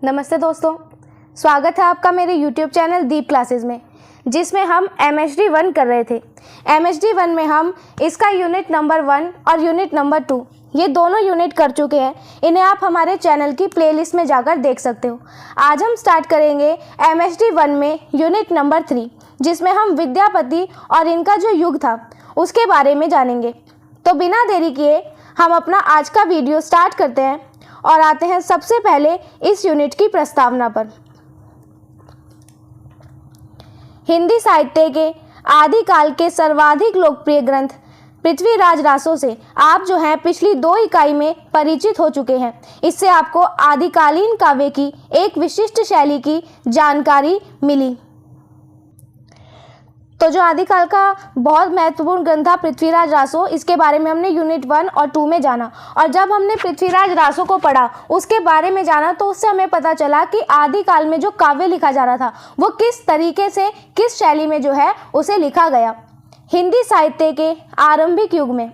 नमस्ते दोस्तों, स्वागत है आपका मेरे YouTube चैनल दीप क्लासेस में, जिसमें हम MHD 1 कर रहे थे। MHD 1 में हम इसका यूनिट नंबर 1 और यूनिट नंबर 2 ये दोनों यूनिट कर चुके हैं। इन्हें आप हमारे चैनल की प्लेलिस्ट में जाकर देख सकते हो। आज हम स्टार्ट करेंगे MHD 1 में यूनिट नंबर 3, जिसमें हम विद्यापति और इनका जो युग था उसके बारे में जानेंगे। तो बिना देरी किए हम अपना आज का वीडियो स्टार्ट करते हैं और आते हैं सबसे पहले इस यूनिट की प्रस्तावना पर। हिंदी साहित्य के आदिकाल के सर्वाधिक लोकप्रिय ग्रंथ पृथ्वीराज रासो से आप जो हैं पिछली 2 इकाई में परिचित हो चुके हैं। इससे आपको आदिकालीन काव्य की एक विशिष्ट शैली की जानकारी मिली। तो जो आदिकाल का बहुत महत्वपूर्ण ग्रंथ था पृथ्वीराज रासो, इसके बारे में हमने यूनिट 1 और 2 में जाना। और जब हमने पृथ्वीराज रासो को पढ़ा, उसके बारे में जाना, तो उससे हमें पता चला कि आदिकाल में जो काव्य लिखा जा रहा था वो किस तरीके से, किस शैली में जो है उसे लिखा गया। हिंदी साहित्य के आरंभिक युग में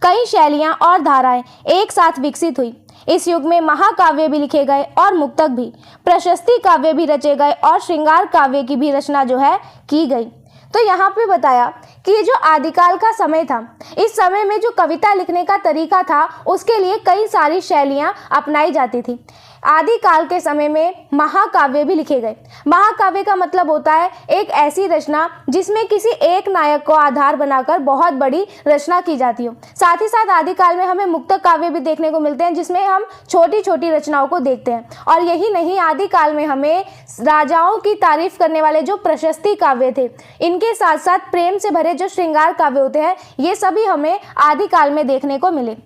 कई शैलियां और धाराएं एक साथ विकसित हुई। इस युग में महाकाव्य भी लिखे गए और मुक्तक भी, प्रशस्ति काव्य भी रचे गए और श्रृंगार काव्य की भी रचना जो है की गई। तो यहाँ पे बताया कि ये जो आदिकाल का समय था, इस समय में जो कविता लिखने का तरीका था उसके लिए कई सारी शैलियाँ अपनाई जाती थी। आदिकाल के समय में महाकाव्य भी लिखे गए। महाकाव्य का मतलब होता है एक ऐसी रचना जिसमें किसी एक नायक को आधार बनाकर बहुत बड़ी रचना की जाती हो। साथ ही साथ आदिकाल में हमें मुक्तक काव्य भी देखने को मिलते हैं, जिसमें हम छोटी छोटी रचनाओं को देखते हैं। और यही नहीं, आदिकाल में हमें राजाओं की तारीफ करने वाले जो प्रशस्ति काव्य थे, इनके साथ साथ प्रेम से भरे जो श्रृंगार काव्य होते हैं, ये सभी हमें आदिकाल में देखने को मिले।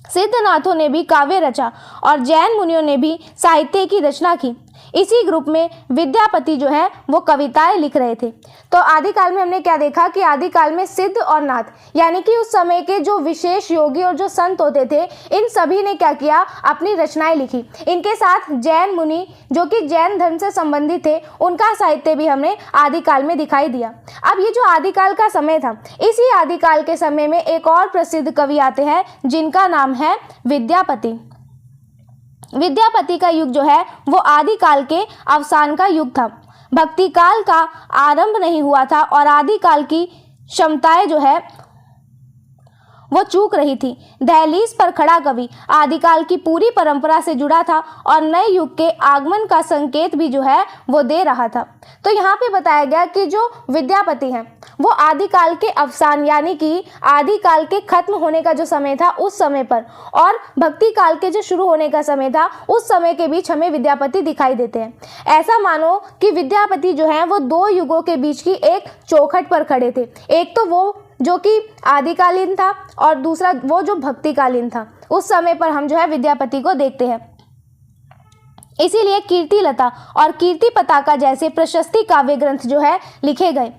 सिद्धनाथों ने भी काव्य रचा और जैन मुनियों ने भी साहित्य की रचना की। इसी ग्रुप में विद्यापति जो है वो कविताएं लिख रहे थे। तो आदिकाल में हमने क्या देखा कि आदिकाल में सिद्ध और नाथ, यानी कि उस समय के जो विशेष योगी और जो संत होते थे, इन सभी ने क्या किया, अपनी रचनाएं लिखी। इनके साथ जैन मुनि जो कि जैन धर्म से संबंधित थे, उनका साहित्य भी हमें आदिकाल में दिखाई दिया। अब ये जो आदिकाल का समय था, इसी आदिकाल के समय में एक और प्रसिद्ध कवि आते हैं जिनका नाम है विद्यापति। विद्यापति का युग जो है वो आदिकाल के अवसान का युग था। भक्ति काल का आरंभ नहीं हुआ था और आदिकाल की क्षमताएं जो है वो चूक रही थी। दहलीज पर खड़ा कवि आदिकाल की पूरी परंपरा से जुड़ा था और नए युग के आगमन का संकेत भी जो है वो दे रहा था। तो यहाँ पे बताया गया कि जो विद्यापति हैं वो आदिकाल के अवसान, यानी कि आदिकाल के खत्म होने का जो समय था उस समय पर, और भक्ति काल के जो शुरू होने का समय था उस समय के बीच हमें विद्यापति दिखाई देते हैं। ऐसा मानो कि विद्यापति जो है वो 2 युगों के बीच की एक चौखट पर खड़े थे। एक तो वो जो कि आदिकालीन था और दूसरा वो जो भक्तिकालीन था। उस समय पर हम जो है विद्यापति को देखते हैं। इसीलिए कीर्ति लता और कीर्ति पताका जैसे प्रशस्ति काव्य ग्रंथ जो है लिखे गए।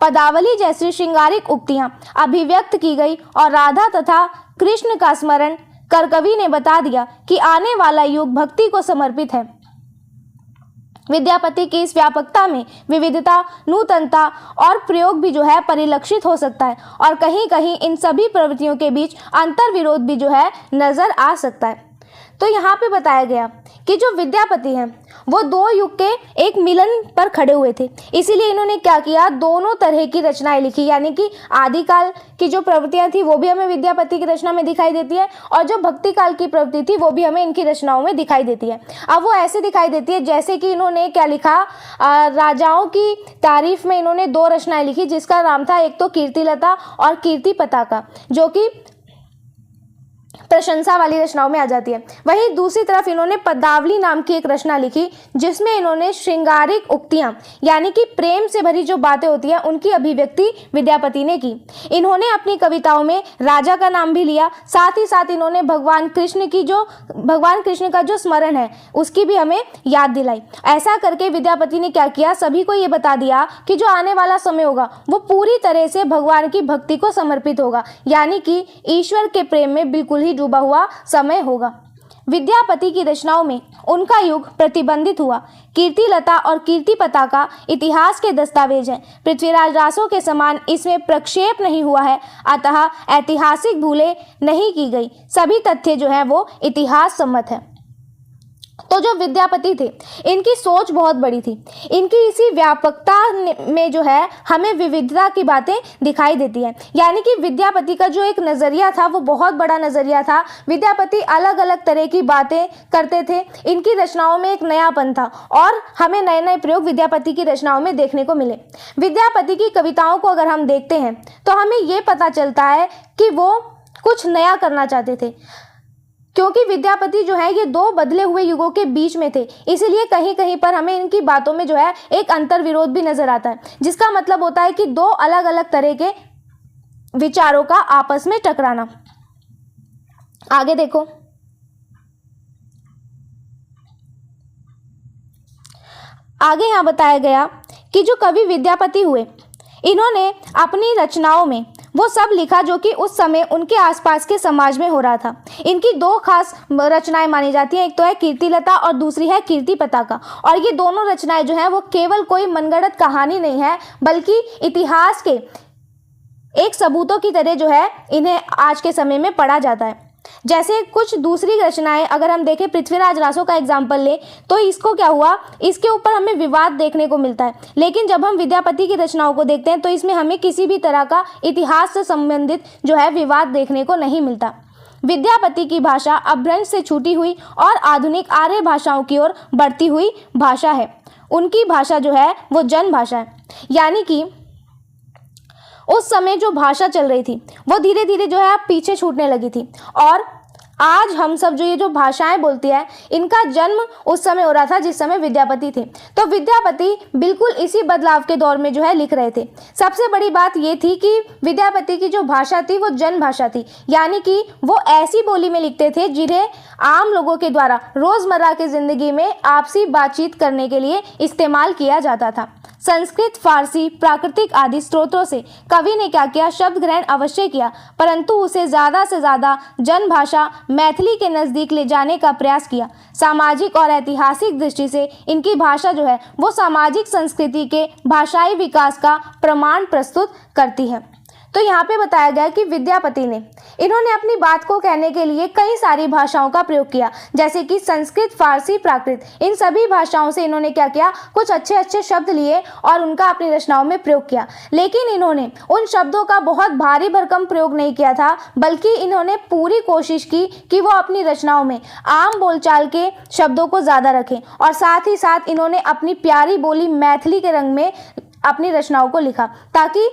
पदावली जैसी श्रृंगारिक उक्तियां अभिव्यक्त की गई और राधा तथा कृष्ण का स्मरण कर कवि ने बता दिया कि आने वाला युग भक्ति को समर्पित है। विद्यापति की इस व्यापकता में विविधता, नूतनता और प्रयोग भी जो है परिलक्षित हो सकता है और कहीं कहीं इन सभी प्रवृत्तियों के बीच अंतर विरोध भी जो है नजर आ सकता है। तो यहाँ पे बताया गया कि जो विद्यापति हैं वो 2 युग के एक मिलन पर खड़े हुए थे। इसीलिए इन्होंने क्या किया, दोनों तरह की रचनाएं लिखी, यानी कि आदिकाल की जो प्रवृत्तियां थी वो भी हमें विद्यापति की रचना में दिखाई देती है और जो भक्ति काल की प्रवृत्ति थी वो भी हमें इनकी रचनाओं में दिखाई देती है। अब वो ऐसे दिखाई देती है जैसे कि इन्होंने क्या लिखा, राजाओं की तारीफ में इन्होंने 2 रचनाएं लिखी, जिसका नाम था एक तो कीर्तिलता और कीर्ति पताका, जो कि प्रशंसा वाली रचनाओं में आ जाती है। वहीं दूसरी तरफ इन्होंने पदावली नाम की एक रचना लिखी, जिसमें इन्होंने श्रृंगारिक उक्तियां, यानी कि प्रेम से भरी जो बातें होती हैं उनकी अभिव्यक्ति विद्यापति ने की। इन्होंने अपनी कविताओं में राजा का नाम भी लिया, साथ ही साथ इन्होंने भगवान कृष्ण का जो स्मरण है उसकी भी हमें याद दिलाई। ऐसा करके विद्यापति ने क्या किया, सभी को ये बता दिया कि जो आने वाला समय होगा वो पूरी तरह से भगवान की भक्ति को समर्पित होगा, यानी कि ईश्वर के प्रेम में बिल्कुल ही डूबा हुआ समय होगा। विद्यापति की रचनाओं में उनका युग प्रतिबंधित हुआ। कीर्तिलता और कीर्ति पताका इतिहास के दस्तावेज हैं। पृथ्वीराज रासो के समान इसमें प्रक्षेप नहीं हुआ है, अतः ऐतिहासिक भूलें नहीं की गई। सभी तथ्य जो है वो इतिहास सम्मत है। तो जो विद्यापति थे, इनकी सोच बहुत बड़ी थी। इनकी इसी व्यापकता में जो है हमें विविधता की बातें दिखाई देती है। यानी कि विद्यापति का जो एक नज़रिया था वो बहुत बड़ा नज़रिया था। विद्यापति अलग अलग तरह की बातें करते थे। इनकी रचनाओं में एक नयापन था और हमें नए नए प्रयोग विद्यापति की रचनाओं में देखने को मिले। विद्यापति की कविताओं को अगर हम देखते हैं तो हमें ये पता चलता है कि वो कुछ नया करना चाहते थे, क्योंकि विद्यापति जो है ये दो बदले हुए युगों के बीच में थे। इसीलिए कहीं कहीं पर हमें इनकी बातों में जो है एक अंतर विरोध भी नजर आता है, जिसका मतलब होता है कि दो अलग अलग तरह के विचारों का आपस में टकराना। आगे देखो, आगे यहाँ बताया गया कि जो कवि विद्यापति हुए, इन्होंने अपनी रचनाओं में वो सब लिखा जो कि उस समय उनके आसपास के समाज में हो रहा था। इनकी दो खास रचनाएं मानी जाती हैं, एक तो है कीर्तिलता और दूसरी है कीर्ति पताका। और ये दोनों रचनाएं जो हैं वो केवल कोई मनगढ़ंत कहानी नहीं है, बल्कि इतिहास के एक सबूतों की तरह जो है इन्हें आज के समय में पढ़ा जाता है। जैसे कुछ दूसरी रचनाएं अगर हम देखें, पृथ्वीराज रासो का एग्जाम्पल ले तो इसको क्या हुआ, इसके ऊपर हमें विवाद देखने को मिलता है। लेकिन जब हम विद्यापति की रचनाओं को देखते हैं तो इसमें हमें किसी भी तरह का इतिहास से संबंधित जो है विवाद देखने को नहीं मिलता। विद्यापति की भाषा अपभ्रंश से छूटी हुई और आधुनिक आर्य भाषाओं की ओर बढ़ती हुई भाषा है। उनकी भाषा जो है वो जन भाषा है, यानी कि उस समय जो भाषा चल रही थी वो धीरे धीरे जो है अब पीछे छूटने लगी थी। और आज हम सब जो ये जो भाषाएं बोलती है, इनका जन्म उस समय हो रहा था जिस समय विद्यापति थे। तो विद्यापति बिल्कुल इसी बदलाव के दौर में जो है लिख रहे थे। सबसे बड़ी बात ये थी कि विद्यापति की जो भाषा थी वो जन भाषा थी, यानी कि वो ऐसी बोली में लिखते थे जिन्हें आम लोगों के द्वारा रोजमर्रा की जिंदगी में आपसी बातचीत करने के लिए इस्तेमाल किया जाता था। संस्कृत, फारसी, प्राकृतिक आदि स्रोतों से कवि ने क्या किया, शब्द ग्रहण अवश्य किया, परंतु उसे ज़्यादा से ज़्यादा जन भाषा मैथिली के नज़दीक ले जाने का प्रयास किया। सामाजिक और ऐतिहासिक दृष्टि से इनकी भाषा जो है वो सामाजिक संस्कृति के भाषाई विकास का प्रमाण प्रस्तुत करती है। तो यहाँ पे बताया गया कि विद्यापति ने इन्होंने अपनी बात को कहने के लिए कई सारी भाषाओं का प्रयोग किया, जैसे कि संस्कृत, फारसी, प्राकृत, इन सभी भाषाओं से इन्होंने क्या किया, कुछ अच्छे अच्छे शब्द लिए और उनका अपनी रचनाओं में प्रयोग किया। लेकिन इन्होंने उन शब्दों का बहुत भारी भरकम प्रयोग नहीं किया था, बल्कि इन्होंने पूरी कोशिश की कि वो अपनी रचनाओं में आम बोलचाल के शब्दों को ज़्यादा रखें और साथ ही साथ इन्होंने अपनी प्यारी बोली मैथिली के रंग में अपनी रचनाओं को लिखा, ताकि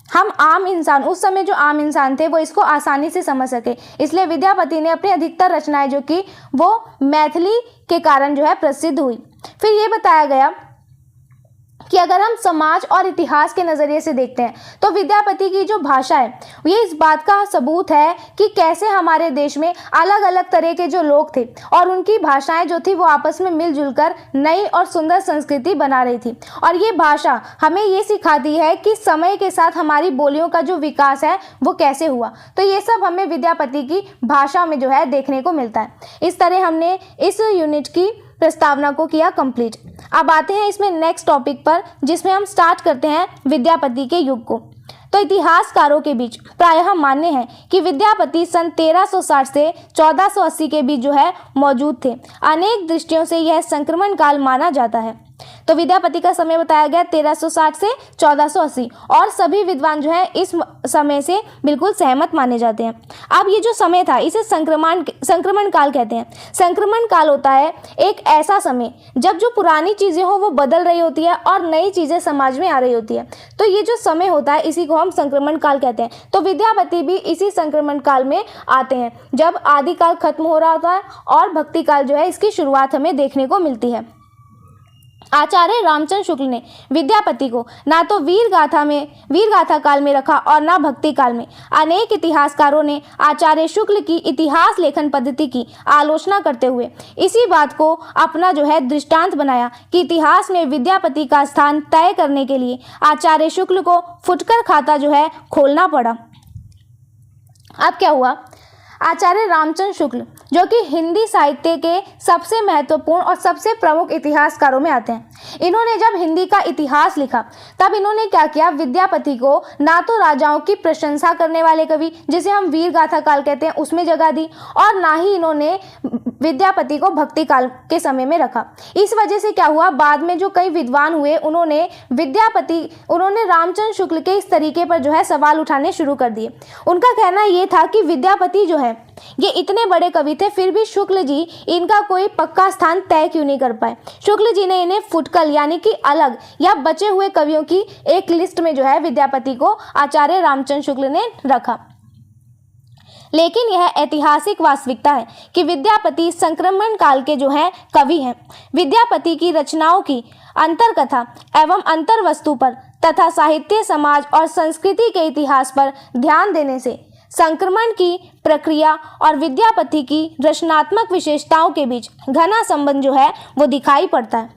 हम आम इंसान, उस समय जो आम इंसान थे वो इसको आसानी से समझ सके। इसलिए विद्यापति ने अपनी अधिकतर रचनाएं जो कि वो मैथिली के कारण जो है प्रसिद्ध हुई। फिर ये बताया गया कि अगर हम समाज और इतिहास के नज़रिए से देखते हैं तो विद्यापति की जो भाषा है ये इस बात का सबूत है कि कैसे हमारे देश में अलग अलग तरह के जो लोग थे और उनकी भाषाएं जो थी वो आपस में मिलजुल कर नई और सुंदर संस्कृति बना रही थी। और ये भाषा हमें ये सिखाती है कि समय के साथ हमारी बोलियों का जो विकास है वो कैसे हुआ। तो ये सब हमें विद्यापति की भाषा में जो है देखने को मिलता है। इस तरह हमने इस यूनिट की प्रस्तावना को किया कंप्लीट। अब आते हैं इसमें नेक्स्ट टॉपिक पर, जिसमें हम स्टार्ट करते हैं विद्यापति के युग को। तो इतिहासकारों के बीच प्रायः मान्य है कि विद्यापति सन 1360 से 1480 के बीच जो है मौजूद थे। अनेक दृष्टियों से यह संक्रमण काल माना जाता है। तो विद्यापति का समय बताया गया 1360 से 1480 और सभी विद्वान जो है इस समय से बिल्कुल सहमत माने जाते हैं। अब ये जो समय था इसे संक्रमण काल कहते हैं। संक्रमण काल होता है एक ऐसा समय जब जो पुरानी चीज़ें हो वो बदल रही होती है और नई चीज़ें समाज में आ रही होती है। तो ये जो समय होता है इसी को हम संक्रमण काल कहते हैं। तो विद्यापति भी इसी संक्रमण काल में आते हैं, जब आदिकाल खत्म हो रहा होता है और भक्ति काल जो है इसकी शुरुआत हमें देखने को मिलती है। आचार्य रामचंद्र शुक्ल ने विद्यापति को ना तो वीर गाथा काल में रखा और ना भक्ति काल में। अनेक इतिहासकारों ने आचार्य शुक्ल की इतिहास लेखन पद्धति की आलोचना करते हुए इसी बात को अपना जो है दृष्टांत बनाया कि इतिहास में विद्यापति का स्थान तय करने के लिए आचार्य शुक्ल को फुटकर खाता जो है खोलना पड़ा। अब क्या हुआ, आचार्य रामचंद्र शुक्ल जो कि हिंदी साहित्य के सबसे महत्वपूर्ण और सबसे प्रमुख इतिहासकारों में आते हैं। इन्होंने जब हिंदी का इतिहास लिखा तब इन्होंने क्या किया, विद्यापति को ना तो राजाओं की प्रशंसा करने वाले कवि, जिसे हम वीर गाथा काल कहते हैं, उसमें जगह दी, और ना ही इन्होंने विद्यापति को भक्ति काल के समय में रखा। इस वजह से क्या हुआ, बाद में जो कई विद्वान हुए उन्होंने रामचंद्र शुक्ल के इस तरीके पर जो है सवाल उठाने शुरू कर दिए। उनका कहना ये था कि विद्यापति जो है ये इतने बड़े कवि थे, फिर भी शुक्ल जी इनका कोई पक्का स्थान तय क्यों नहीं कर पाए। शुक्ल जी ने इन्हें फुटकल यानी कि अलग या बचे हुए कवियों की एक लिस्ट में जो है विद्यापति को आचार्य रामचंद्र शुक्ल ने रखा। लेकिन यह ऐतिहासिक वास्तविकता है कि विद्यापति संक्रमण काल के जो है कवि हैं। विद्यापति की रचनाओं की अंतरकथा एवं अंतर वस्तु पर तथा साहित्य, समाज और संस्कृति के इतिहास पर ध्यान देने से संक्रमण की प्रक्रिया और विद्यापति की रचनात्मक विशेषताओं के बीच घना संबंध जो है वो दिखाई पड़ता है।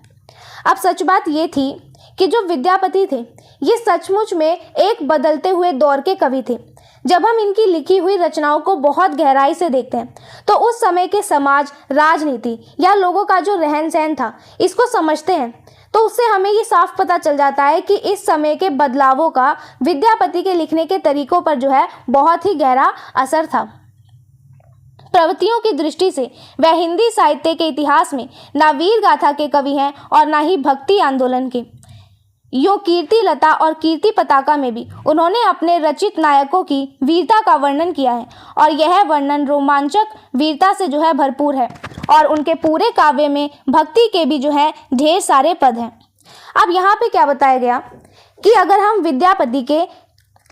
अब सच बात ये थी कि जो विद्यापति थे ये सचमुच में एक बदलते हुए दौर के कवि थे। जब हम इनकी लिखी हुई रचनाओं को बहुत गहराई से देखते हैं तो उस समय के समाज, राजनीति या लोगों का जो रहन सहन था इसको समझते हैं, तो उससे हमें ये साफ पता चल जाता है कि इस समय के बदलावों का विद्यापति के लिखने के तरीकों पर जो है बहुत ही गहरा असर था। प्रवृत्तियों की दृष्टि से वह हिंदी साहित्य के इतिहास में ना वीर गाथा के कवि हैं और ना ही भक्ति आंदोलन के। यूं कीर्ति लता और कीर्ति पताका में भी उन्होंने अपने रचित नायकों की वीरता का वर्णन किया है और यह वर्णन रोमांचक वीरता से जो है भरपूर है और उनके पूरे काव्य में भक्ति के भी जो है ढेर सारे पद हैं। अब यहाँ पे क्या बताया गया कि अगर हम विद्यापति के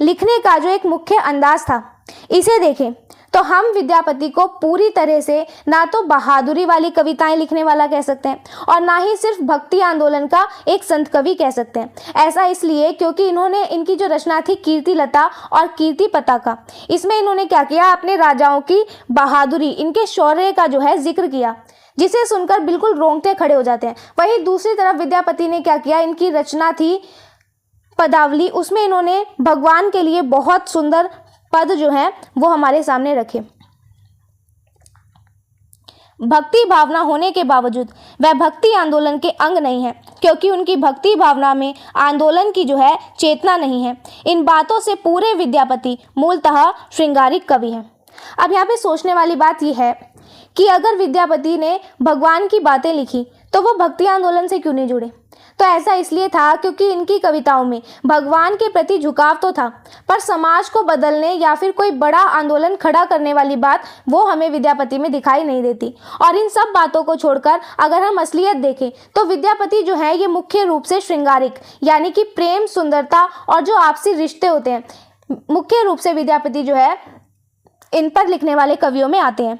लिखने का जो एक मुख्य अंदाज था इसे देखें तो हम विद्यापति को पूरी तरह से ना तो बहादुरी वाली कविताएं लिखने वाला कह सकते हैं और ना ही सिर्फ भक्ति आंदोलन का एक संत कवि कह सकते हैं। ऐसा इसलिए क्योंकि इनकी जो रचना थी कीर्ति लता और कीर्ति पताका, इसमें इन्होंने क्या किया, अपने राजाओं की बहादुरी, इनके शौर्य का जो है जिक्र किया, जिसे सुनकर बिल्कुल रोंगटे खड़े हो जाते हैं। वहीं दूसरी तरफ विद्यापति ने क्या किया, इनकी रचना थी पदावली, उसमें इन्होंने भगवान के लिए बहुत सुंदर पद जो है वो हमारे सामने रखे। भक्ति भावना होने के बावजूद वह भक्ति आंदोलन के अंग नहीं है, क्योंकि उनकी भक्ति भावना में आंदोलन की जो है चेतना नहीं है। इन बातों से पूरे विद्यापति मूलतः श्रृंगारिक कवि हैं। अब यहाँ पे सोचने वाली बात यह है कि अगर विद्यापति ने भगवान की बातें लिखी तो वो भक्ति आंदोलन से क्यों नहीं जुड़े। तो ऐसा इसलिए था क्योंकि इनकी कविताओं में भगवान के प्रति झुकाव तो था, पर समाज को बदलने या फिर कोई बड़ा आंदोलन खड़ा करने वाली बात वो हमें विद्यापति में दिखाई नहीं देती। और इन सब बातों को छोड़कर अगर हम असलियत देखें तो विद्यापति जो है ये मुख्य रूप से श्रृंगारिक यानी कि प्रेम, सुंदरता और जो आपसी रिश्ते होते हैं, मुख्य रूप से विद्यापति जो है इन पर लिखने वाले कवियों में आते हैं।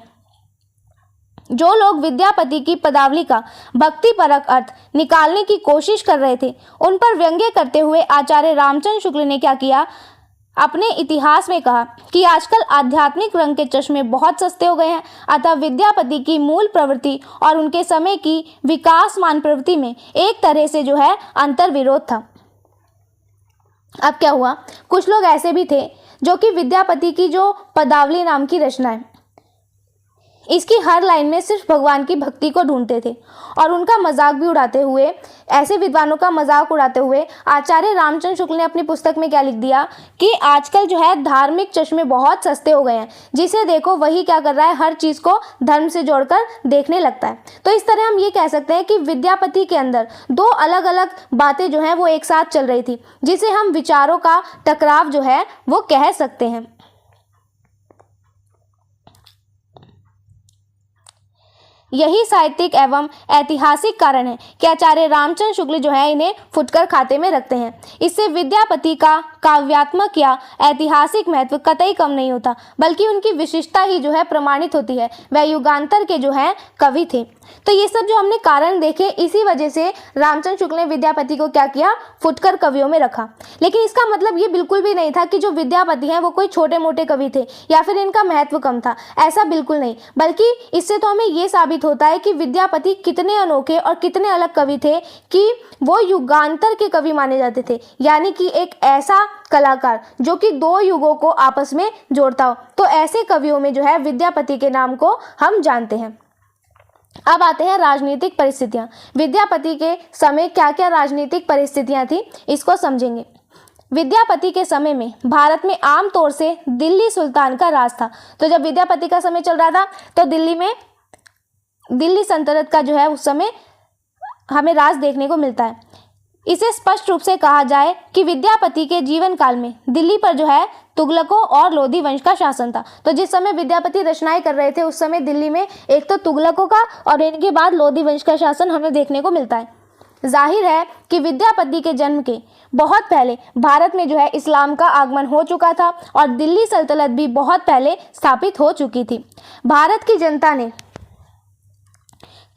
जो लोग विद्यापति की पदावली का भक्तिपरक अर्थ निकालने की कोशिश कर रहे थे उन पर व्यंग्य करते हुए आचार्य रामचंद्र शुक्ल ने क्या किया, अपने इतिहास में कहा कि आजकल आध्यात्मिक रंग के चश्मे बहुत सस्ते हो गए हैं, अतः विद्यापति की मूल प्रवृत्ति और उनके समय की विकासमान प्रवृत्ति में एक तरह से जो है अंतर विरोध था। अब क्या हुआ, कुछ लोग ऐसे भी थे जो कि विद्यापति की जो पदावली नाम की रचना है इसकी हर लाइन में सिर्फ भगवान की भक्ति को ढूंढते थे और उनका मजाक भी उड़ाते हुए, ऐसे विद्वानों का मजाक उड़ाते हुए आचार्य रामचंद्र शुक्ल ने अपनी पुस्तक में क्या लिख दिया कि आजकल जो है धार्मिक चश्मे बहुत सस्ते हो गए हैं, जिसे देखो वही क्या कर रहा है, हर चीज़ को धर्म से जोड़कर देखने लगता है। तो इस तरह हम ये कह सकते हैं कि विद्यापति के अंदर दो अलग अलग बातें जो हैं वो एक साथ चल रही थी, जिसे हम विचारों का टकराव जो है वो कह सकते हैं। यही साहित्यिक एवं ऐतिहासिक कारण है कि आचार्य रामचंद्र शुक्ल जो है इन्हें फुटकर खाते में रखते हैं। इससे विद्यापति का काव्यात्मक या ऐतिहासिक महत्व कतई कम नहीं होता, बल्कि उनकी विशिष्टता ही जो है प्रमाणित होती है। वह युगांतर के जो है कवि थे। तो ये सब जो हमने कारण देखे, इसी वजह से रामचंद्र शुक्ल ने विद्यापति को क्या किया, फुटकर कवियों में रखा। लेकिन इसका मतलब ये बिल्कुल भी नहीं था कि जो विद्यापति हैं वो कोई छोटे मोटे कवि थे या फिर इनका महत्व कम था, ऐसा बिल्कुल नहीं। बल्कि इससे तो हमें ये साबित होता है कि विद्यापति कितने अनोखे और कितने अलग कवि थे कि वो युगांतर के कवि माने जाते थे। यानी कि एक ऐसा कलाकार जो कि दो युगों को आपस में जोड़ता हो। तो ऐसे कवियों में जो है विद्यापति के नाम को हम जानते हैं। अब आते हैं राजनीतिक परिस्थितियां। विद्यापति के समय क्या क्या राजनीतिक परिस्थितियां थी, इसको समझेंगे। विद्यापति के समय में भारत में आमतौर से दिल्ली सुल्तान का राज था। तो जब विद्यापति का समय चल रहा था तो दिल्ली में दिल्ली सल्तनत का जो है उस समय हमें राज देखने को मिलता है। इसे स्पष्ट रूप से कहा जाए कि विद्यापति के जीवन काल में दिल्ली पर जो है तुगलकों और लोधी वंश का शासन था। तो जिस समय विद्यापति रचनाएं कर रहे थे उस समय दिल्ली में एक तो तुगलकों का और इनके बाद लोधी वंश का शासन हमें देखने को मिलता है। जाहिर है कि विद्यापति के जन्म के बहुत पहले भारत में जो है इस्लाम का आगमन हो चुका था और दिल्ली सल्तनत भी बहुत पहले स्थापित हो चुकी थी। भारत की जनता ने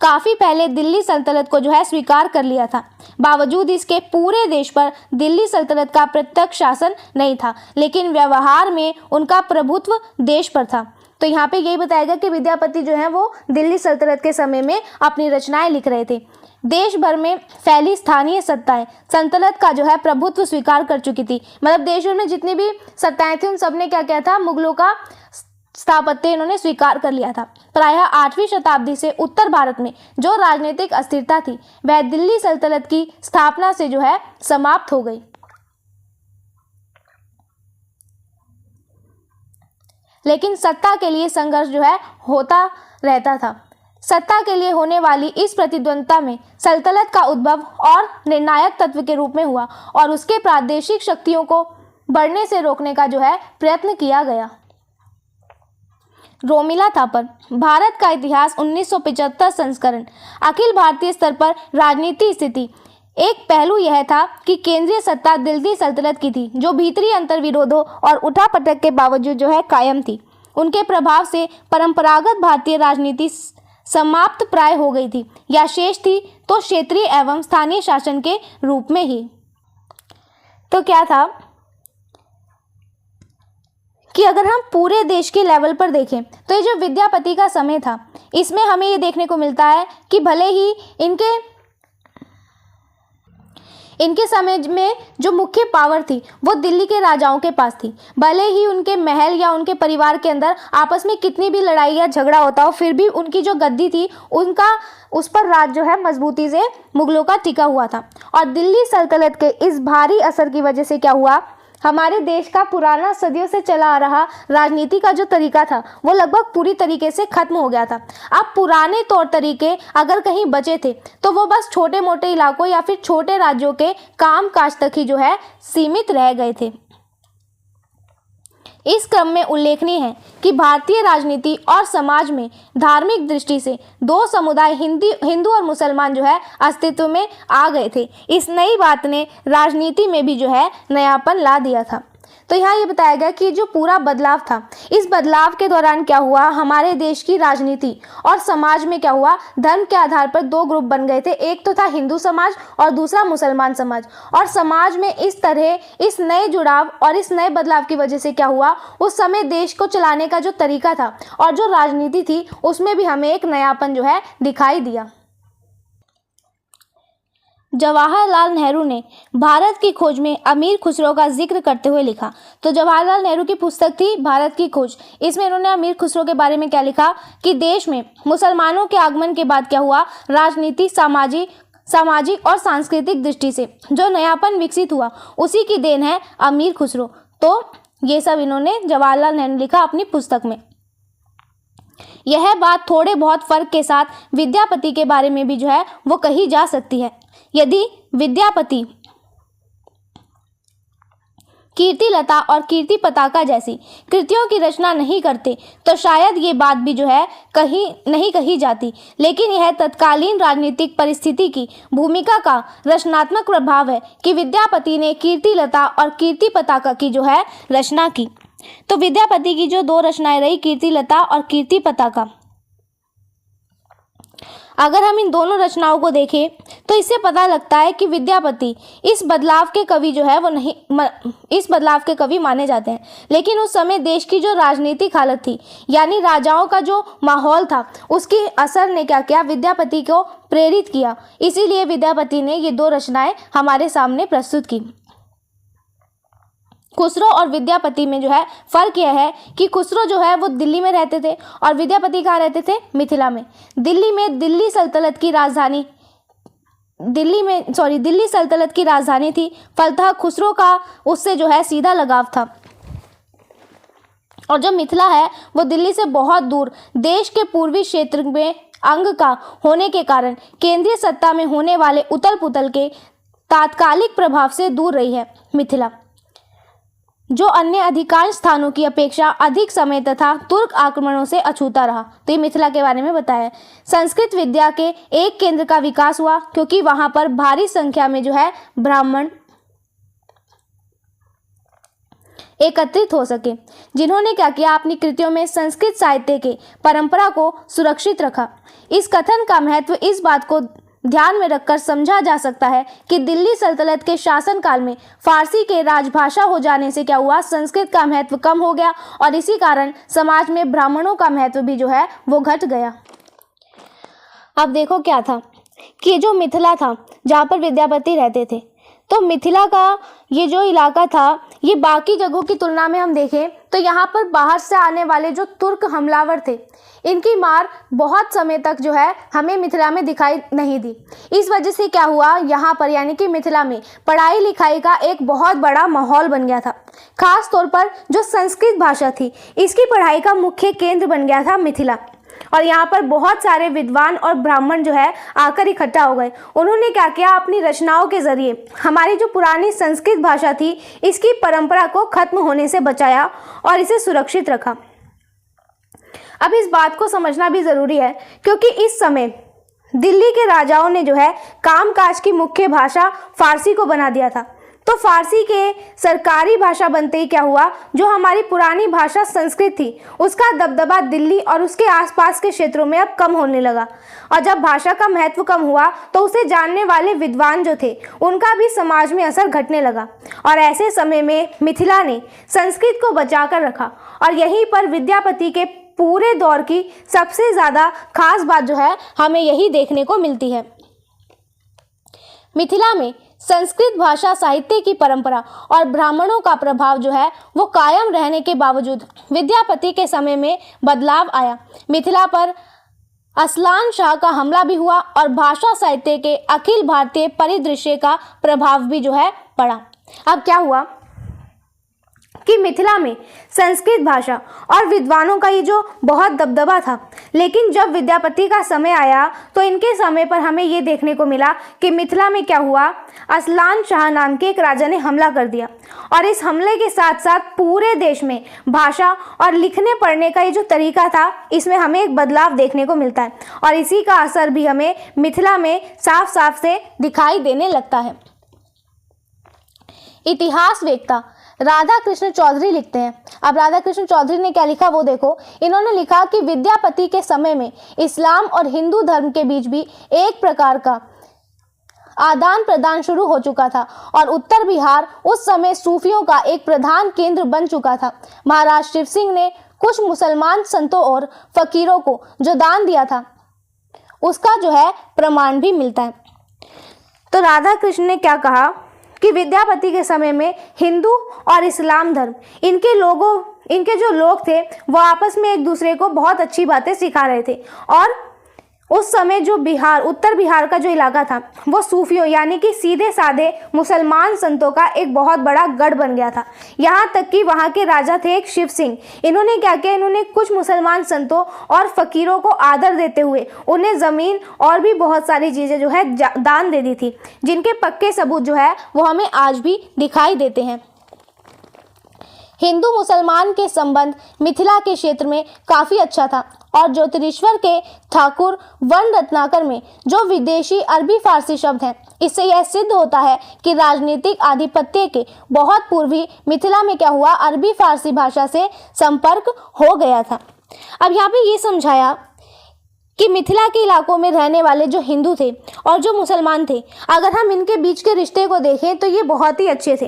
काफी पहले दिल्ली सल्तनत को जो है स्वीकार कर लिया था। बावजूद इसके पूरे देश पर दिल्ली सल्तनत का प्रत्यक्ष शासन नहीं था, लेकिन व्यवहार में उनका प्रभुत्व देश पर था। तो यहाँ पे यही बताएगा कि विद्यापति जो है वो दिल्ली सल्तनत के समय में अपनी रचनाएं लिख रहे थे। देश भर में फैली स्थानीय सत्ताएं सल्तनत का जो है प्रभुत्व स्वीकार कर चुकी थी। मतलब देश भर में जितनी भी सत्ताएं थी उन सब ने क्या किया था, मुगलों का स्थापत्य इन्होंने स्वीकार कर लिया था। प्रायः 8वीं शताब्दी से उत्तर भारत में जो राजनीतिक अस्थिरता थी वह दिल्ली सल्तनत की स्थापना से जो है समाप्त हो गई। लेकिन सत्ता के लिए संघर्ष जो है होता रहता था। सत्ता के लिए होने वाली इस प्रतिद्वंद्विता में सल्तनत का उद्भव और निर्णायक तत्व के रूप में हुआ और उसके प्रादेशिक शक्तियों को बढ़ने से रोकने का जो है प्रयत्न किया गया। रोमिला थापर, भारत का इतिहास 1975 संस्करण। अखिल भारतीय स्तर पर राजनीति स्थिति। एक पहलू यह था कि केंद्रीय सत्ता दिल्ली सल्तनत की थी, जो भीतरी अंतर्विरोधों और उठापटक के बावजूद जो है कायम थी। उनके प्रभाव से परंपरागत भारतीय राजनीति समाप्त प्राय हो गई थी या शेष थी तो क्षेत्रीय एवं स्थानीय शासन के रूप में ही। तो क्या था कि अगर हम पूरे देश के लेवल पर देखें तो ये जो विद्यापति का समय था इसमें हमें ये देखने को मिलता है कि भले ही इनके समय में जो मुख्य पावर थी वो दिल्ली के राजाओं के पास थी। भले ही उनके महल या उनके परिवार के अंदर आपस में कितनी भी लड़ाई या झगड़ा होता हो, फिर भी उनकी जो गद्दी थी उनका उस पर राज जो है मजबूती से मुगलों का टिका हुआ था। और दिल्ली सल्तनत के इस भारी असर की वजह से क्या हुआ, हमारे देश का पुराना सदियों से चला आ रहा राजनीति का जो तरीका था वो लगभग पूरी तरीके से खत्म हो गया था। अब पुराने तौर तरीके अगर कहीं बचे थे तो वो बस छोटे मोटे इलाकों या फिर छोटे राज्यों के काम काज तक ही जो है सीमित रह गए थे। इस क्रम में उल्लेखनीय है कि भारतीय राजनीति और समाज में धार्मिक दृष्टि से दो समुदाय हिंदू और मुसलमान जो है अस्तित्व में आ गए थे। इस नई बात ने राजनीति में भी जो है नयापन ला दिया था। तो यहाँ ये बताया गया कि जो पूरा बदलाव था, इस बदलाव के दौरान क्या हुआ, हमारे देश की राजनीति और समाज में क्या हुआ, धर्म के आधार पर दो ग्रुप बन गए थे। एक तो था हिंदू समाज और दूसरा मुसलमान समाज। और समाज में इस तरह इस नए जुड़ाव और इस नए बदलाव की वजह से क्या हुआ, उस समय देश को चलाने का जो तरीका था और जो राजनीति थी उसमें भी हमें एक नयापन जो है दिखाई दिया। जवाहरलाल नेहरू ने भारत की खोज में अमीर खुसरो का जिक्र करते हुए लिखा। तो जवाहरलाल नेहरू की पुस्तक थी भारत की खोज। इसमें इन्होंने अमीर खुसरो के बारे में क्या लिखा कि देश में मुसलमानों के आगमन के बाद क्या हुआ, राजनीति सामाजिक और सांस्कृतिक दृष्टि से जो नयापन विकसित हुआ उसी की देन है अमीर खुसरो। तो ये सब इन्होंने जवाहरलाल नेहरू लिखा अपनी पुस्तक में। यह बात थोड़े बहुत फर्क के साथ विद्यापति के बारे में भी जो है वो कही जा सकती है। यदि विद्यापति कीर्तिलता और कीर्ति पताका जैसी कृतियों की रचना नहीं करते तो शायद ये बात भी जो है नहीं कही जाती। लेकिन यह तत्कालीन राजनीतिक परिस्थिति की भूमिका का रचनात्मक प्रभाव है कि विद्यापति ने कीर्तिलता और कीर्ति पताका की जो है रचना की। तो विद्यापति की जो दो रचनाएं रही, कीर्तिलता और कीर्ति पताका, अगर हम इन दोनों रचनाओं को देखें तो इससे पता लगता है कि विद्यापति इस बदलाव के कवि जो है वो नहीं इस बदलाव के कवि माने जाते हैं। लेकिन उस समय देश की जो राजनीतिक हालत थी यानी राजाओं का जो माहौल था उसके असर ने क्या किया, विद्यापति को प्रेरित किया। इसीलिए विद्यापति ने ये दो रचनाएं हमारे सामने प्रस्तुत की। खुसरो और विद्यापति में जो है फर्क यह है कि खुसरो जो है वो दिल्ली में रहते थे और विद्यापति कहाँ रहते थे? मिथिला में। दिल्ली सल्तनत की राजधानी थी, फलतः खुसरो का उससे जो है सीधा लगाव था। और जो मिथिला है वो दिल्ली से बहुत दूर देश के पूर्वी क्षेत्र में अंग का होने के कारण केंद्रीय सत्ता में होने वाले उथल पुथल के तात्कालिक प्रभाव से दूर रही है। मिथिला जो अन्य अधिकांश स्थानों की अपेक्षा अधिक समय तथा तुर्क आक्रमणों से अछूता रहा। तो ये मिथिला के बारे में बताया। संस्कृत विद्या के एक केंद्र का विकास हुआ क्योंकि वहां पर भारी संख्या में जो है ब्राह्मण एकत्रित हो सके, जिन्होंने क्या किया, अपनी कृतियों में संस्कृत साहित्य के परंपरा को सुरक्षित रखा। इस कथन का महत्व इस बात को ध्यान में रखकर समझा जा सकता है कि दिल्ली सल्तनत के शासनकाल में फारसी के राजभाषा हो जाने से क्या हुआ, संस्कृत का महत्व कम हो गया और इसी कारण समाज में ब्राह्मणों का महत्व भी जो है वो घट गया। अब देखो क्या था कि जो मिथिला था जहाँ पर विद्यापति रहते थे, तो मिथिला का ये जो इलाका था ये बाकी जगहों की तुलना में हम देखें तो यहाँ पर बाहर से आने वाले जो तुर्क हमलावर थे इनकी मार बहुत समय तक जो है हमें मिथिला में दिखाई नहीं दी। इस वजह से क्या हुआ, यहाँ पर यानी कि मिथिला में पढ़ाई लिखाई का एक बहुत बड़ा माहौल बन गया था। खास तौर पर जो संस्कृत भाषा थी इसकी पढ़ाई का मुख्य केंद्र बन गया था मिथिला। और यहाँ पर बहुत सारे विद्वान और ब्राह्मण जो है आकर इकट्ठा हो गए। उन्होंने क्या किया, अपनी रचनाओं के जरिए हमारी जो पुरानी संस्कृत भाषा थी इसकी परंपरा को खत्म होने से बचाया और इसे सुरक्षित रखा। अब इस बात को समझना भी जरूरी है क्योंकि इस समय दिल्ली के राजाओं ने जो है कामकाज की मुख्य भाषा फारसी को बना दिया था। तो फारसी के सरकारी भाषा बनते ही क्या हुआ, जो हमारी पुरानी भाषा संस्कृत थी उसका दबदबा दिल्ली और उसके आसपास के क्षेत्रों में अब कम होने लगा। और जब भाषा का महत्व कम हुआ तो उसे जानने वाले विद्वान जो थे उनका भी समाज में असर घटने लगा। और ऐसे समय में मिथिला ने संस्कृत को बचा कर रखा और यहीं पर विद्यापति के पूरे दौर की सबसे ज़्यादा खास बात जो है हमें यही देखने को मिलती है। मिथिला में संस्कृत भाषा साहित्य की परंपरा और ब्राह्मणों का प्रभाव जो है वो कायम रहने के बावजूद विद्यापति के समय में बदलाव आया। मिथिला पर असलान शाह का हमला भी हुआ और भाषा साहित्य के अखिल भारतीय परिदृश्य का प्रभाव भी जो है पड़ा। अब क्या हुआ कि मिथिला में संस्कृत भाषा और विद्वानों का ये जो बहुत दबदबा था, लेकिन जब विद्यापति का समय आया तो इनके समय पर हमें ये देखने को मिला कि मिथिला में क्या हुआ, असलान शाह नाम के एक राजा ने हमला कर दिया और इस हमले के साथ साथ पूरे देश में भाषा और लिखने पढ़ने का ये जो तरीका था इसमें हमें एक बदलाव देखने को मिलता है और इसी का असर भी हमें मिथिला में साफ साफ से दिखाई देने लगता है। इतिहास वेत्ता राधा कृष्ण चौधरी लिखते हैं। अब राधा कृष्ण चौधरी ने क्या लिखा वो देखो। इन्होंने लिखा कि विद्यापति के समय में इस्लाम और हिंदू धर्म के बीच भी एक प्रकार का आदान प्रदान शुरू हो चुका था और उत्तर बिहार उस समय सूफियों का एक प्रधान केंद्र बन चुका था। महाराज शिव सिंह ने कुछ मुसलमान संतों और फकीरों को जो दान दिया था उसका जो है प्रमाण भी मिलता है। तो राधा कृष्ण ने क्या कहा कि विद्यापति के समय में हिंदू और इस्लाम धर्म इनके जो लोग थे वो आपस में एक दूसरे को बहुत अच्छी बातें सिखा रहे थे और उस समय जो उत्तर बिहार का जो इलाका था वो सूफियों यानी कि सीधे साधे मुसलमान संतों का एक बहुत बड़ा गढ़ बन गया था। यहाँ तक कि वहाँ के राजा थे एक शिव सिंह। इन्होंने क्या किया, इन्होंने कुछ मुसलमान संतों और फकीरों को आदर देते हुए उन्हें ज़मीन और भी बहुत सारी चीज़ें जो है दान दे दी थी, जिनके पक्के सबूत जो है वो हमें आज भी दिखाई देते हैं। हिंदू मुसलमान के संबंध मिथिला के क्षेत्र में काफ़ी अच्छा था और ज्योतिरीश्वर के ठाकुर वन रत्नाकर में जो विदेशी अरबी फारसी शब्द हैं, इससे यह सिद्ध होता है कि राजनीतिक आधिपत्य के बहुत पूर्व ही मिथिला में क्या हुआ, अरबी फारसी भाषा से संपर्क हो गया था। अब यहाँ पे ये समझाया कि मिथिला के इलाकों में रहने वाले जो हिंदू थे और जो मुसलमान थे, अगर हम इनके बीच के रिश्ते को देखें तो ये बहुत ही अच्छे थे।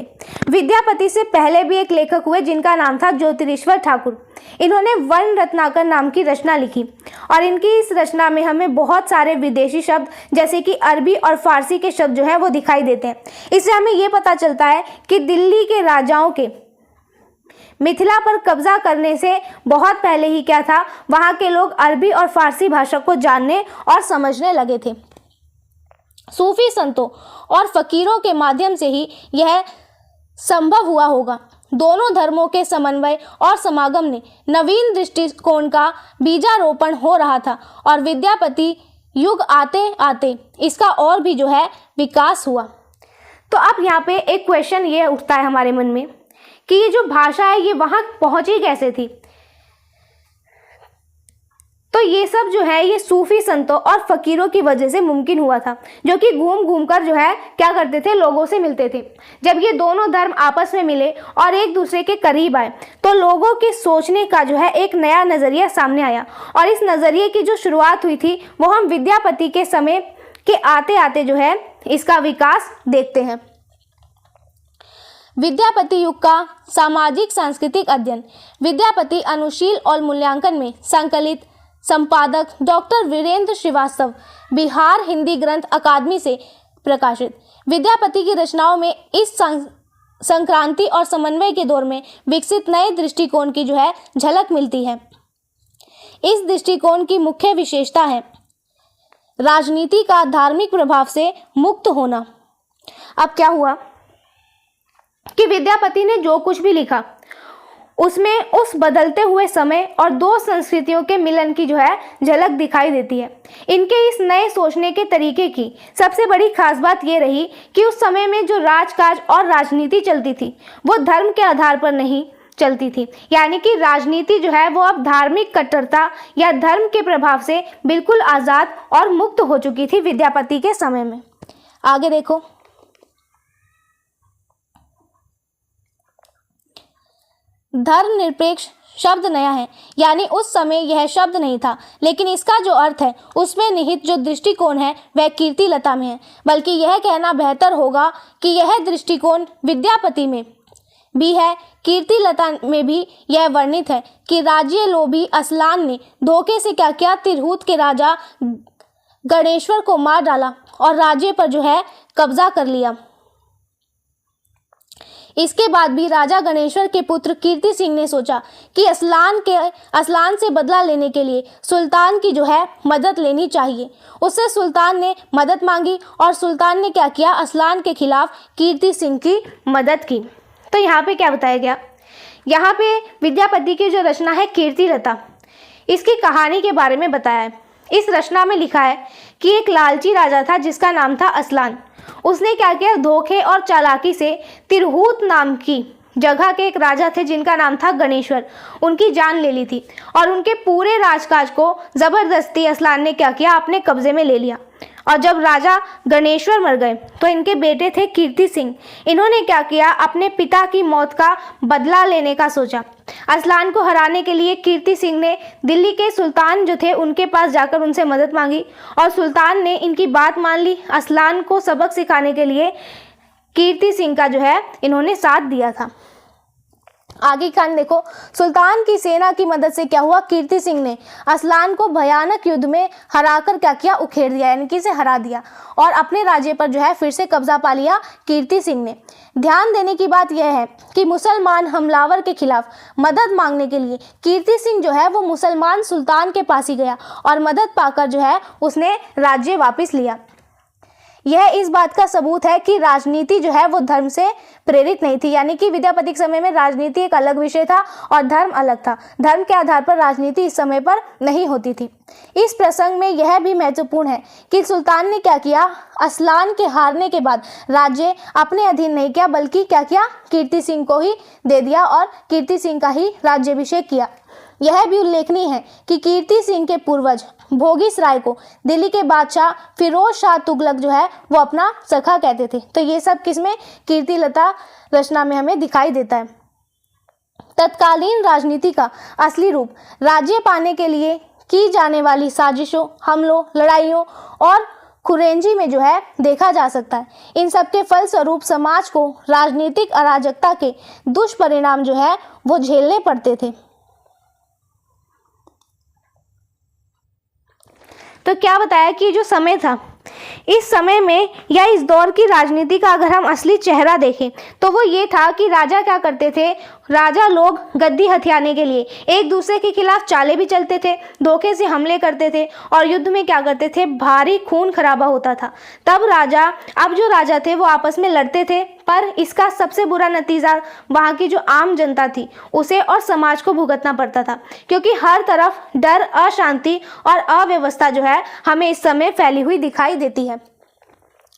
विद्यापति से पहले भी एक लेखक हुए जिनका नाम था ज्योतिरीश्वर ठाकुर। इन्होंने वन रत्नाकर नाम की रचना लिखी और इनकी इस रचना में हमें बहुत सारे विदेशी शब्द जैसे कि अरबी और फारसी के शब्द जो है वो दिखाई देते हैं। इससे हमें ये पता चलता है कि दिल्ली के राजाओं के मिथिला पर कब्जा करने से बहुत पहले ही क्या था, वहाँ के लोग अरबी और फारसी भाषा को जानने और समझने लगे थे। सूफी संतों और फकीरों के माध्यम से ही यह संभव हुआ होगा। दोनों धर्मों के समन्वय और समागम ने नवीन दृष्टिकोण का बीजारोपण हो रहा था और विद्यापति युग आते आते इसका और भी जो है विकास हुआ। तो अब यहाँ पे एक क्वेश्चन ये उठता है हमारे मन में कि ये जो भाषा है ये वहाँ पहुँची कैसे थी। तो ये सब जो है ये सूफी संतों और फकीरों की वजह से मुमकिन हुआ था, जो कि घूम घूम कर जो है क्या करते थे, लोगों से मिलते थे। जब ये दोनों धर्म आपस में मिले और एक दूसरे के करीब आए तो लोगों के सोचने का जो है एक नया नज़रिया सामने आया और इस नज़रिए की जो शुरुआत हुई थी वो हम विद्यापति के समय के आते आते जो है इसका विकास देखते हैं। विद्यापति युग का सामाजिक सांस्कृतिक अध्ययन विद्यापति अनुशील और मूल्यांकन में संकलित संपादक डॉक्टर वीरेंद्र श्रीवास्तव, बिहार हिंदी ग्रंथ अकादमी से प्रकाशित। विद्यापति की रचनाओं में इस संक्रांति और समन्वय के दौर में विकसित नए दृष्टिकोण की जो है झलक मिलती है। इस दृष्टिकोण की मुख्य विशेषता है राजनीति का धार्मिक प्रभाव से मुक्त होना। अब क्या हुआ कि विद्यापति ने जो कुछ भी लिखा उसमें उस बदलते हुए समय और दो संस्कृतियों के मिलन की जो है झलक दिखाई देती है। इनके इस नए सोचने के तरीके की सबसे बड़ी खास बात ये रही कि उस समय में जो राजकाज और राजनीति चलती थी वो धर्म के आधार पर नहीं चलती थी, यानी कि राजनीति जो है वो अब धार्मिक कट्टरता या धर्म के प्रभाव से बिल्कुल आज़ाद और मुक्त हो चुकी थी विद्यापति के समय में। आगे देखो, धर्मनिरपेक्ष शब्द नया है, यानी उस समय यह शब्द नहीं था, लेकिन इसका जो अर्थ है उसमें निहित जो दृष्टिकोण है वह कीर्तिलता में है। बल्कि यह कहना बेहतर होगा कि यह दृष्टिकोण विद्यापति में भी है। कीर्तिलता में भी यह वर्णित है कि राज्य लोभी असलान ने धोखे से क्या किया, तिरहुत के राजा गणेश्वर को मार डाला और राज्य पर जो है कब्जा कर लिया। इसके बाद भी राजा गणेश्वर के पुत्र कीर्ति सिंह ने सोचा कि असलान से बदला लेने के लिए सुल्तान की जो है मदद लेनी चाहिए। उससे सुल्तान ने मदद मांगी और सुल्तान ने क्या किया, असलान के खिलाफ कीर्ति सिंह की मदद की। तो यहाँ पे क्या बताया गया, यहाँ पे विद्यापति की जो रचना है कीर्तिलता, इसकी कहानी के बारे में बताया है। इस रचना में लिखा है कि एक लालची राजा था जिसका नाम था असलान। उसने क्या किया, धोखे और चालाकी से तिरहुत नाम की जगह के एक राजा थे जिनका नाम था गणेश्वर, उनकी जान ले ली थी और उनके पूरे राजकाज को जबरदस्ती असलान ने क्या किया, अपने कब्जे में ले लिया। और जब राजा गणेश्वर मर गए तो इनके बेटे थे कीर्ति सिंह। इन्होंने क्या किया, अपने पिता की मौत का बदला लेने का सोचा। असलान को हराने के लिए कीर्ति सिंह ने दिल्ली के सुल्तान जो थे उनके पास जाकर उनसे मदद मांगी और सुल्तान ने इनकी बात मान ली। असलान को सबक सिखाने के लिए कीर्ति सिंह का जो है इन्होंने साथ दिया था। आगे कांड देखो, सुल्तान की सेना की मदद से क्या हुआ, कीर्ति सिंह ने असलान को भयानक युद्ध में हराकर क्या किया, उखेड़ दिया, यानी कि इसे हरा दिया और अपने राज्य पर जो है फिर से कब्जा पा लिया कीर्ति सिंह ने। ध्यान देने की बात यह है कि मुसलमान हमलावर के खिलाफ मदद मांगने के लिए कीर्ति सिंह जो है वो मुसलमान सुल्तान के पास ही गया और मदद पाकर जो है उसने राज्य वापस लिया। यह इस बात का सबूत है कि राजनीति जो है वो धर्म से प्रेरित नहीं थी, यानी कि विद्यापति के समय में राजनीति एक अलग विषय था और धर्म अलग था। धर्म के आधार पर राजनीति इस समय पर नहीं होती थी। इस प्रसंग में यह भी महत्वपूर्ण है कि सुल्तान ने क्या किया, असलान के हारने के बाद राज्य अपने अधीन नहीं किया बल्कि क्या किया, कीर्ति सिंह को ही दे दिया और कीर्ति सिंह का ही राज्याभिषेक किया। यह भी उल्लेखनीय है कि कीर्ति सिंह के पूर्वज भोगीसराय को दिल्ली के बादशाह फिरोज शाह तुगलक जो है वो अपना सखा कहते थे। तो ये सब किसमें, कीर्तिलता रचना में हमें दिखाई देता है। तत्कालीन राजनीति का असली रूप राज्य पाने के लिए की जाने वाली साजिशों, हमलों, लड़ाइयों और खुरेंजी में जो है देखा जा सकता है। इन सब के फलस्वरूप समाज को राजनीतिक अराजकता के दुष्परिणाम जो है वो झेलने पड़ते थे। तो क्या बताया कि जो समय था इस समय में या इस दौर की राजनीति का अगर हम असली चेहरा देखें तो वो ये था कि राजा क्या करते थे, राजा लोग गद्दी हथियाने के लिए एक दूसरे के खिलाफ चालें भी चलते थे, धोखे से हमले करते थे और युद्ध में क्या करते थे, भारी खून खराबा होता था। तब अब जो राजा थे वो आपस में लड़ते थे, पर इसका सबसे बुरा नतीजा वहाँ की जो आम जनता थी उसे और समाज को भुगतना पड़ता था, क्योंकि हर तरफ डर, अशांति और अव्यवस्था जो है हमें इस समय फैली हुई दिखाई देती है।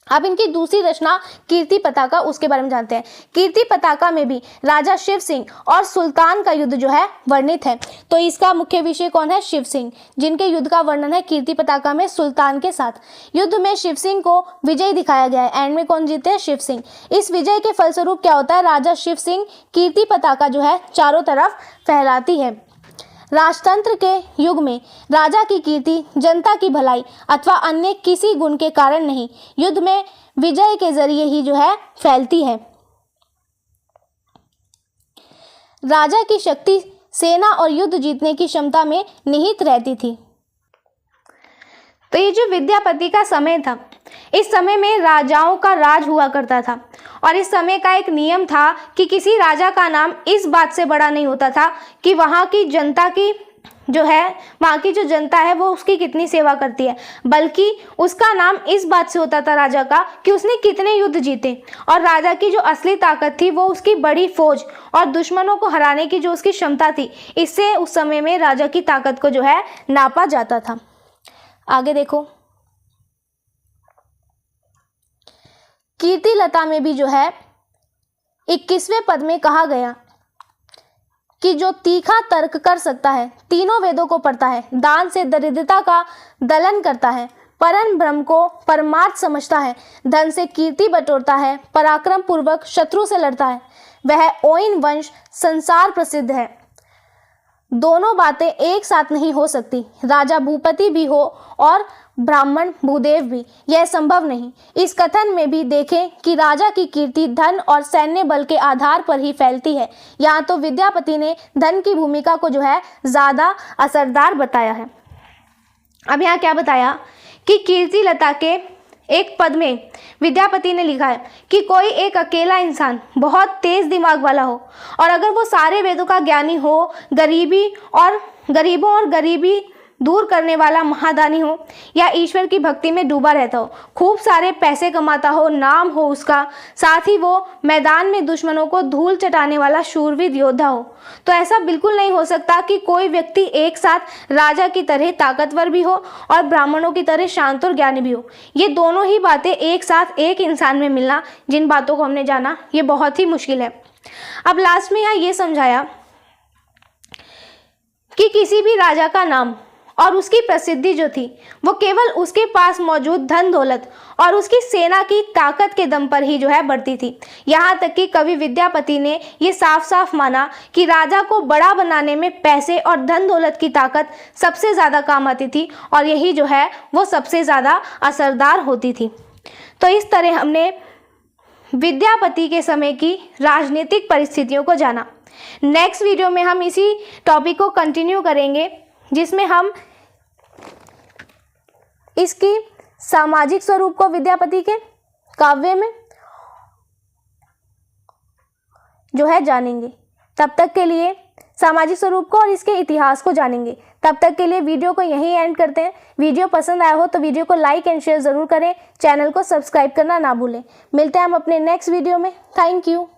अब इनकी दूसरी रचना कीर्ति पताका, उसके बारे में जानते हैं। कीर्ति पताका में भी राजा शिव सिंह और सुल्तान का युद्ध जो है वर्णित है। तो इसका मुख्य विषय कौन है, शिव सिंह, जिनके युद्ध का वर्णन है कीर्ति पताका में सुल्तान के साथ। युद्ध में शिव सिंह को विजयी दिखाया गया है। एंड में कौन जीते हैं, शिव सिंह। इस विजय के फलस्वरूप क्या होता है, राजा शिव सिंह कीर्ति पताका जो है चारों तरफ फहराती है। राजतंत्र के युग में राजा की कीर्ति जनता की भलाई अथवा अन्य किसी गुण के कारण नहीं, युद्ध में विजय के जरिए ही जो है फैलती है। राजा की शक्ति सेना और युद्ध जीतने की क्षमता में निहित रहती थी। तो ये जो विद्यापति का समय था, इस समय में राजाओं का राज हुआ करता था और इस समय का एक नियम था कि किसी राजा का नाम इस बात से बड़ा नहीं होता था कि वहाँ की जनता की जो है, वहाँ की जो जनता है वो उसकी कितनी सेवा करती है, बल्कि उसका नाम इस बात से होता था राजा का कि उसने कितने युद्ध जीते। और राजा की जो असली ताकत थी वो उसकी बड़ी फौज और दुश्मनों को हराने की जो उसकी क्षमता थी, इससे उस समय में राजा की ताकत को जो है नापा जाता था। आगे देखो, कीर्ति लता में भी जो है 21वें पद में कहा गया कि जो तीखा तर्क कर सकता है, तीनों वेदों को पढ़ता है, दान से दरिद्रता का दलन करता है, परम ब्रह्म को परमार्थ समझता है, धन से कीर्ति बटोरता है, पराक्रम पूर्वक शत्रु से लड़ता है, वह ओइन वंश संसार प्रसिद्ध है। दोनों बातें एक साथ नहीं हो सकती, राजा भूपति भी हो और ब्राह्मण भूदेव भी, यह संभव नहीं। इस कथन में भी देखें कि राजा की कीर्ति धन और सैन्य बल के आधार पर ही फैलती है। यहाँ तो विद्यापति ने धन की भूमिका को जो है ज़्यादा असरदार बताया है। अब यहाँ क्या बताया कि कीर्ति लता के एक पद में विद्यापति ने लिखा है कि कोई एक अकेला इंसान बहुत तेज दिमाग वाला हो और अगर वो सारे वेदों का ज्ञानी हो, गरीबों और गरीबी दूर करने वाला महादानी हो, या ईश्वर की भक्ति में डूबा रहता हो, खूब सारे पैसे कमाता हो, नाम हो उसका, साथ ही वो मैदान में दुश्मनों को धूल चटाने वाला शूरवीर योद्धा हो, तो ऐसा बिल्कुल नहीं हो सकता कि कोई व्यक्ति एक साथ राजा की तरह ताकतवर भी हो और ब्राह्मणों की तरह शांत और ज्ञानी भी हो। ये दोनों ही बातें एक साथ एक इंसान में मिलना, जिन बातों को हमने जाना, ये बहुत ही मुश्किल है। अब लास्ट में यहाँ ये समझाया कि किसी भी राजा का नाम और उसकी प्रसिद्धि जो थी वो केवल उसके पास मौजूद धन दौलत और उसकी सेना की ताकत के दम पर ही जो है बढ़ती थी। यहाँ तक कि कवि विद्यापति ने ये साफ साफ माना कि राजा को बड़ा बनाने में पैसे और धन दौलत की ताकत सबसे ज़्यादा काम आती थी और यही जो है वो सबसे ज़्यादा असरदार होती थी। तो इस तरह हमने विद्यापति के समय की राजनीतिक परिस्थितियों को जाना। नेक्स्ट वीडियो में हम इसी टॉपिक को कंटिन्यू करेंगे, जिसमें हम इसकी सामाजिक स्वरूप को विद्यापति के काव्य में जो है जानेंगे। तब तक के लिए सामाजिक स्वरूप को और इसके इतिहास को जानेंगे। तब तक के लिए वीडियो को यहीं एंड करते हैं। वीडियो पसंद आया हो तो वीडियो को लाइक एंड शेयर ज़रूर करें, चैनल को सब्सक्राइब करना ना भूलें। मिलते हैं हम अपने नेक्स्ट वीडियो में। Thank you.